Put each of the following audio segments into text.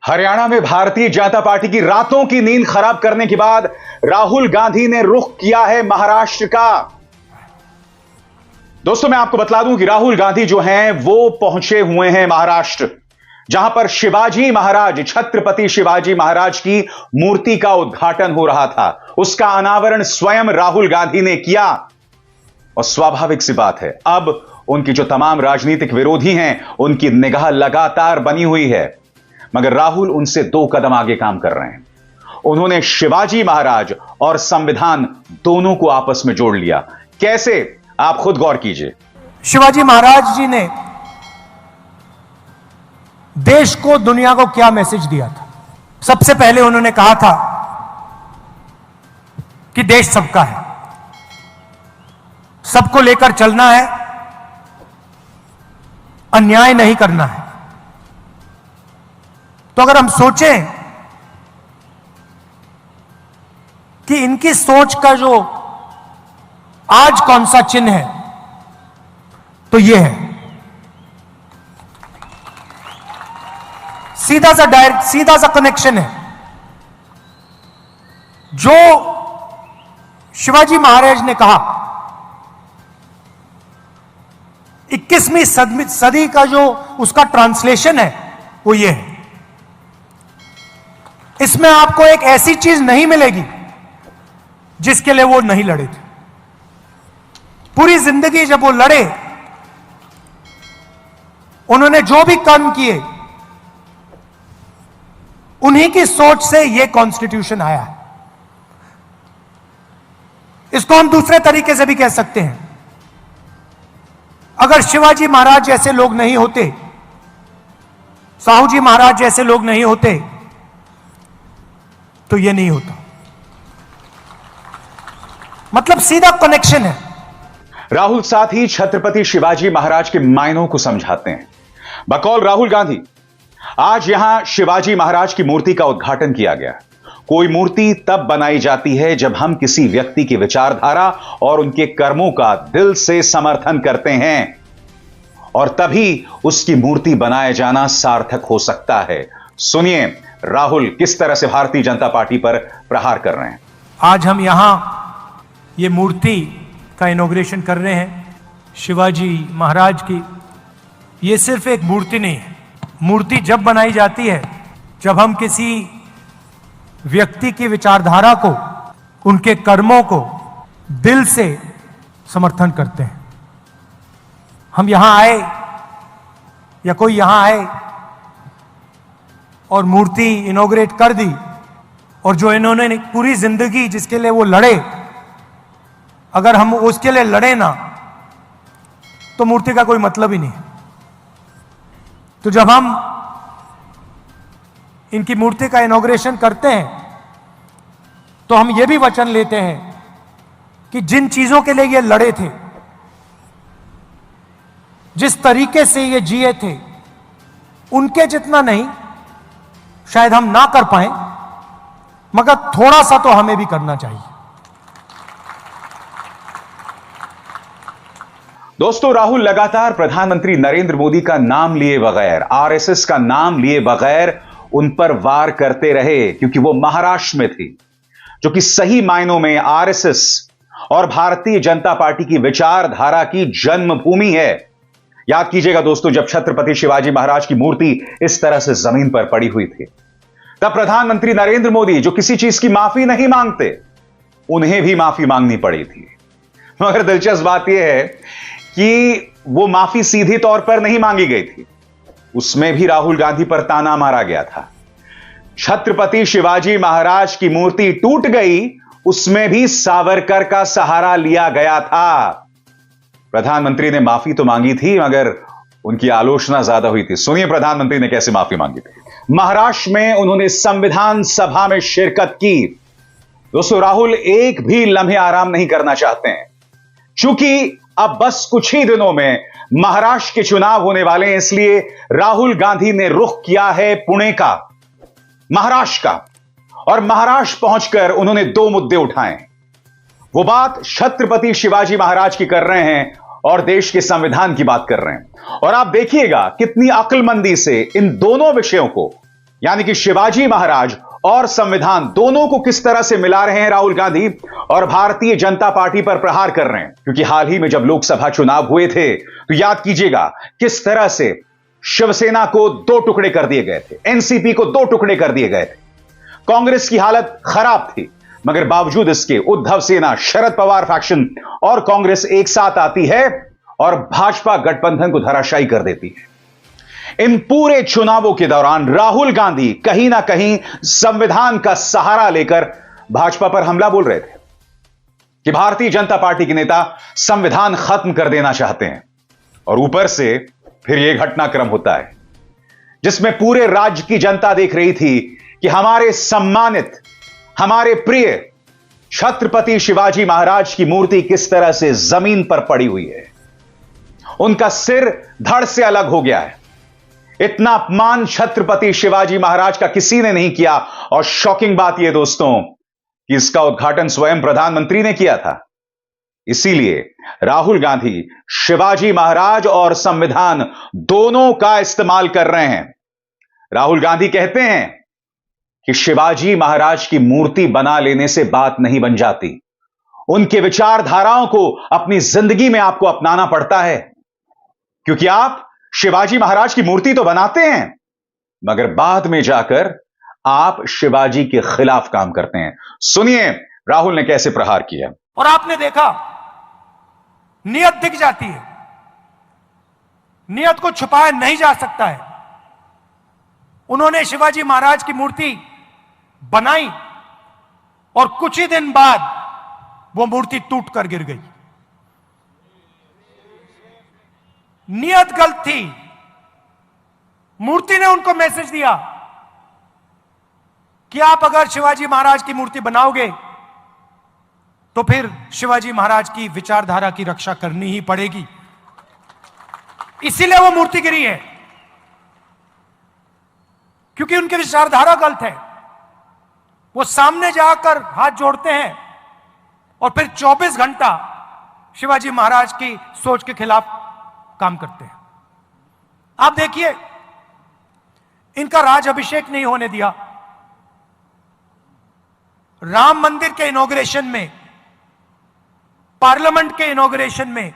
हरियाणा में भारतीय जनता पार्टी की रातों की नींद खराब करने के बाद राहुल गांधी ने रुख किया है महाराष्ट्र का। दोस्तों, मैं आपको बतला दूं कि राहुल गांधी जो हैं वो पहुंचे हुए हैं महाराष्ट्र, जहां पर शिवाजी महाराज, छत्रपति शिवाजी महाराज की मूर्ति का उद्घाटन हो रहा था। उसका अनावरण स्वयं राहुल गांधी ने किया। और स्वाभाविक सी बात है, अब उनकी जो तमाम राजनीतिक विरोधी हैं, उनकी निगाह लगातार बनी हुई है, मगर राहुल उनसे 2 कदम आगे काम कर रहे हैं। उन्होंने शिवाजी महाराज और संविधान दोनों को आपस में जोड़ लिया। कैसे, आप खुद गौर कीजिए। शिवाजी महाराज जी ने देश को, दुनिया को क्या मैसेज दिया था? सबसे पहले उन्होंने कहा था कि देश सबका है, सबको लेकर चलना है, अन्याय नहीं करना है। तो अगर हम सोचें कि इनकी सोच का जो आज कौन सा चिन्ह है, तो यह है सीधा सा कनेक्शन है। जो शिवाजी महाराज ने कहा, 21वीं सदी का जो उसका ट्रांसलेशन है वो ये है। इसमें आपको एक ऐसी चीज नहीं मिलेगी जिसके लिए वो नहीं लड़े थे। पूरी जिंदगी जब वो लड़े, उन्होंने जो भी कर्म किए, उन्हीं की सोच से ये कॉन्स्टिट्यूशन आया है। इसको हम दूसरे तरीके से भी कह सकते हैं, अगर शिवाजी महाराज जैसे लोग नहीं होते, साहू जी महाराज जैसे लोग नहीं होते, तो ये नहीं होता। मतलब सीधा कनेक्शन है। राहुल साथ ही छत्रपति शिवाजी महाराज के मायनों को समझाते हैं। बकौल राहुल गांधी, आज यहां शिवाजी महाराज की मूर्ति का उद्घाटन किया गया। कोई मूर्ति तब बनाई जाती है जब हम किसी व्यक्ति की विचारधारा और उनके कर्मों का दिल से समर्थन करते हैं, और तभी उसकी मूर्ति बनाया जाना सार्थक हो सकता है। सुनिए राहुल किस तरह से भारतीय जनता पार्टी पर प्रहार कर रहे हैं। आज हम यहां ये मूर्ति का इनॉग्रेशन कर रहे हैं शिवाजी महाराज की। ये सिर्फ एक मूर्ति नहीं है। मूर्ति जब बनाई जाती है जब हम किसी व्यक्ति की विचारधारा को, उनके कर्मों को दिल से समर्थन करते हैं। हम यहां आए या कोई यहां आए और मूर्ति इनॉग्रेट कर दी, और जो इन्होंने पूरी जिंदगी जिसके लिए वो लड़े, अगर हम उसके लिए लड़े ना, तो मूर्ति का कोई मतलब ही नहीं। तो जब हम इनकी मूर्ति का इनॉग्रेशन करते हैं, तो हम ये भी वचन लेते हैं कि जिन चीजों के लिए ये लड़े थे, जिस तरीके से ये जिए थे, उनके जितना नहीं शायद हम ना कर पाए, मगर थोड़ा सा तो हमें भी करना चाहिए। दोस्तों, राहुल लगातार प्रधानमंत्री नरेंद्र मोदी का नाम लिए बगैर, आरएसएस का नाम लिए बगैर उन पर वार करते रहे, क्योंकि वो महाराष्ट्र में थी, जो कि सही मायनों में आरएसएस और भारतीय जनता पार्टी की विचारधारा की जन्मभूमि है। याद कीजिएगा दोस्तों, जब छत्रपति शिवाजी महाराज की मूर्ति इस तरह से जमीन पर पड़ी हुई थी, तब प्रधानमंत्री नरेंद्र मोदी, जो किसी चीज की माफी नहीं मांगते, उन्हें भी माफी मांगनी पड़ी थी। मगर दिलचस्प बात यह है कि वो माफी सीधी तौर पर नहीं मांगी गई थी, उसमें भी राहुल गांधी पर ताना मारा गया था। छत्रपति शिवाजी महाराज की मूर्ति टूट गई, उसमें भी सावरकर का सहारा लिया गया था। प्रधानमंत्री ने माफी तो मांगी थी, मगर उनकी आलोचना ज्यादा हुई थी। सुनिए प्रधानमंत्री ने कैसे माफी मांगी थी। महाराष्ट्र में उन्होंने संविधान सभा में शिरकत की। दोस्तों, राहुल एक भी लम्हे आराम नहीं करना चाहते हैं, क्योंकि अब बस कुछ ही दिनों में महाराष्ट्र के चुनाव होने वाले हैं। इसलिए राहुल गांधी ने रुख किया है पुणे का, महाराष्ट्र का, और महाराष्ट्र पहुंचकर उन्होंने 2 मुद्दे उठाए। वो बात छत्रपति शिवाजी महाराज की कर रहे हैं और देश के संविधान की बात कर रहे हैं। और आप देखिएगा कितनी अक्लमंदी से इन दोनों विषयों को यानी कि शिवाजी महाराज और संविधान दोनों को किस तरह से मिला रहे हैं राहुल गांधी और भारतीय जनता पार्टी पर प्रहार कर रहे हैं। क्योंकि हाल ही में जब लोकसभा चुनाव हुए थे तो याद कीजिएगा किस तरह से शिवसेना को 2 टुकड़े कर दिए गए थे, एनसीपी को 2 टुकड़े कर दिए गए थे। कांग्रेस की हालत खराब थी, मगर बावजूद इसके उद्धव सेना, शरद पवार फैक्शन और कांग्रेस एक साथ आती है और भाजपा गठबंधन को धराशायी कर देती है। इन पूरे चुनावों के दौरान राहुल गांधी कहीं ना कहीं संविधान का सहारा लेकर भाजपा पर हमला बोल रहे थे कि भारतीय जनता पार्टी के नेता संविधान खत्म कर देना चाहते हैं। और ऊपर से फिर यह घटनाक्रम होता है जिसमें पूरे राज्य की जनता देख रही थी कि हमारे सम्मानित, हमारे प्रिय छत्रपति शिवाजी महाराज की मूर्ति किस तरह से जमीन पर पड़ी हुई है। उनका सिर धड़ से अलग हो गया है। इतना अपमान छत्रपति शिवाजी महाराज का किसी ने नहीं किया। और शॉकिंग बात यह दोस्तों कि इसका उद्घाटन स्वयं प्रधानमंत्री ने किया था। इसीलिए राहुल गांधी शिवाजी महाराज और संविधान दोनों का इस्तेमाल कर रहे हैं। राहुल गांधी कहते हैं कि शिवाजी महाराज की मूर्ति बना लेने से बात नहीं बन जाती, उनके विचारधाराओं को अपनी जिंदगी में आपको अपनाना पड़ता है। क्योंकि आप शिवाजी महाराज की मूर्ति तो बनाते हैं, मगर बाद में जाकर आप शिवाजी के खिलाफ काम करते हैं। सुनिए राहुल ने कैसे प्रहार किया। और आपने देखा नियत दिख जाती है, नियत को छुपाया नहीं जा सकता है। उन्होंने शिवाजी महाराज की मूर्ति बनाई और कुछ ही दिन बाद वो मूर्ति टूट कर गिर गई। नियत गलत थी। मूर्ति ने उनको मैसेज दिया कि आप अगर शिवाजी महाराज की मूर्ति बनाओगे तो फिर शिवाजी महाराज की विचारधारा की रक्षा करनी ही पड़ेगी। इसीलिए वो मूर्ति गिरी है, क्योंकि उनकी विचारधारा गलत है। वो सामने जाकर हाथ जोड़ते हैं और फिर 24 घंटा शिवाजी महाराज की सोच के खिलाफ काम करते हैं। आप देखिए, इनका राज अभिषेक नहीं होने दिया। राम मंदिर के इनॉग्रेशन में, पार्लियामेंट के इनॉग्रेशन में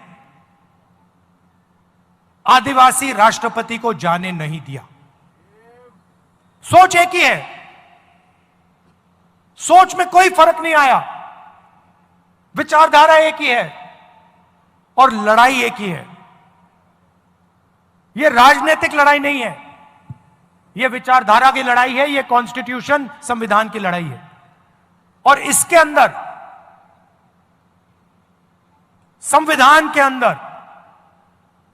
आदिवासी राष्ट्रपति को जाने नहीं दिया। सोच एक ही है, सोच में कोई फर्क नहीं आया, विचारधारा एक ही है और लड़ाई एक ही है। यह राजनीतिक लड़ाई नहीं है, यह विचारधारा की लड़ाई है, यह कॉन्स्टिट्यूशन, संविधान की लड़ाई है। और इसके अंदर, संविधान के अंदर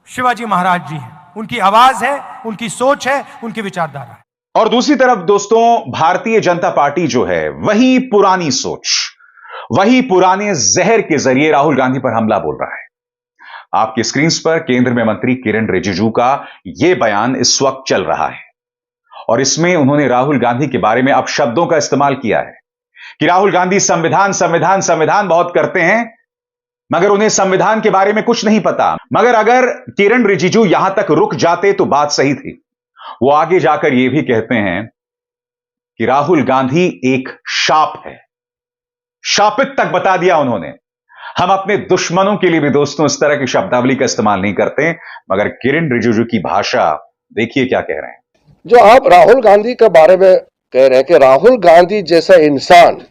शिवाजी महाराज जी हैं, उनकी आवाज है, उनकी सोच है, उनकी विचारधारा है। और दूसरी तरफ दोस्तों, भारतीय जनता पार्टी जो है वही पुरानी सोच, वही पुराने जहर के जरिए राहुल गांधी पर हमला बोल रहा है। आपकी स्क्रीन पर केंद्र में मंत्री किरण रिजिजू का यह बयान इस वक्त चल रहा है और इसमें उन्होंने राहुल गांधी के बारे में अपशब्दों का इस्तेमाल किया है कि राहुल गांधी संविधान संविधान संविधान बहुत करते हैं, मगर उन्हें संविधान के बारे में कुछ नहीं पता। मगर अगर किरण रिजिजू यहां तक रुक जाते तो बात सही थी। वो आगे जाकर यह भी कहते हैं कि राहुल गांधी एक शाप है, शापित तक बता दिया उन्होंने। हम अपने दुश्मनों के लिए भी दोस्तों इस तरह की शब्दावली का इस्तेमाल नहीं करते, मगर किरण रिजिजू की भाषा देखिए क्या कह रहे हैं। जो आप राहुल गांधी के बारे में कह रहे हैं कि राहुल गांधी जैसा इंसान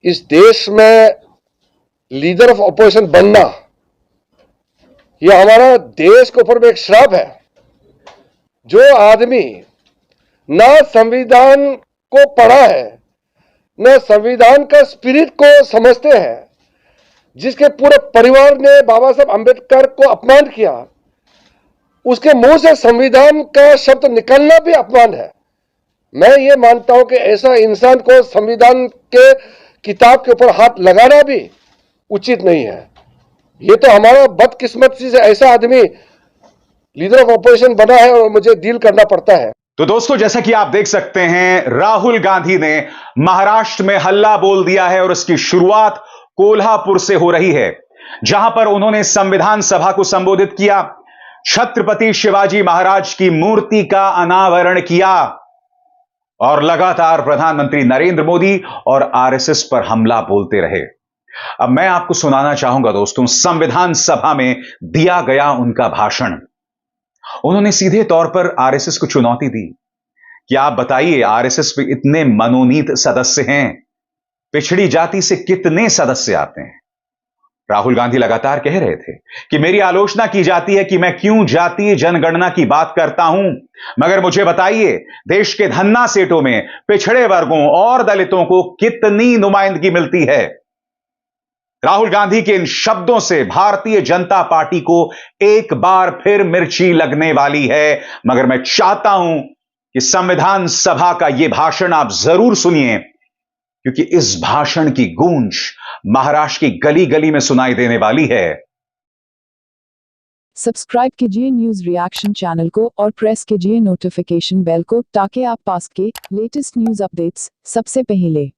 इस देश में लीडर ऑफ ऑपोजिशन बनना, यह हमारा देश के ऊपर में एक श्राप है। जो आदमी ना संविधान को पढ़ा है, न संविधान का स्पिरिट को समझते हैं, जिसके पूरे परिवार ने बाबा साहब अंबेडकर को अपमान किया, उसके मुंह से संविधान का शब्द निकलना भी अपमान है। मैं ये मानता हूं कि ऐसा इंसान को संविधान के किताब के ऊपर हाथ लगाना भी उचित नहीं है। ये तो हमारा बदकिस्मती से ऐसा आदमी लीडर ऑफ ऑपोजिशन बना है और मुझे डील करना पड़ता है। तो दोस्तों, जैसा कि आप देख सकते हैं, राहुल गांधी ने महाराष्ट्र में हल्ला बोल दिया है और उसकी शुरुआत कोल्हापुर से हो रही है, जहां पर उन्होंने संविधान सभा को संबोधित किया, छत्रपति शिवाजी महाराज की मूर्ति का अनावरण किया। और लगातार प्रधानमंत्री नरेंद्र मोदी और आरएसएस पर हमला बोलते रहे। अब मैं आपको सुनाना चाहूंगा दोस्तों, संविधान सभा में दिया गया उनका भाषण। उन्होंने सीधे तौर पर आरएसएस को चुनौती दी कि आप बताइए, आरएसएस में इतने मनोनीत सदस्य हैं, पिछड़ी जाति से कितने सदस्य आते हैं। राहुल गांधी लगातार कह रहे थे कि मेरी आलोचना की जाती है कि मैं क्यों जातीय जनगणना की बात करता हूं, मगर मुझे बताइए, देश के धन्ना सेठों में पिछड़े वर्गों और दलितों को कितनी नुमाइंदगी मिलती है। राहुल गांधी के इन शब्दों से भारतीय जनता पार्टी को एक बार फिर मिर्ची लगने वाली है, मगर मैं चाहता हूं कि संविधान सभा का यह भाषण आप जरूर सुनिए, क्योंकि इस भाषण की गूंज महाराष्ट्र की गली गली में सुनाई देने वाली है। सब्सक्राइब कीजिए न्यूज रिएक्शन चैनल को और प्रेस कीजिए नोटिफिकेशन बेल को ताकि आप पास के लेटेस्ट न्यूज अपडेट्स सबसे पहले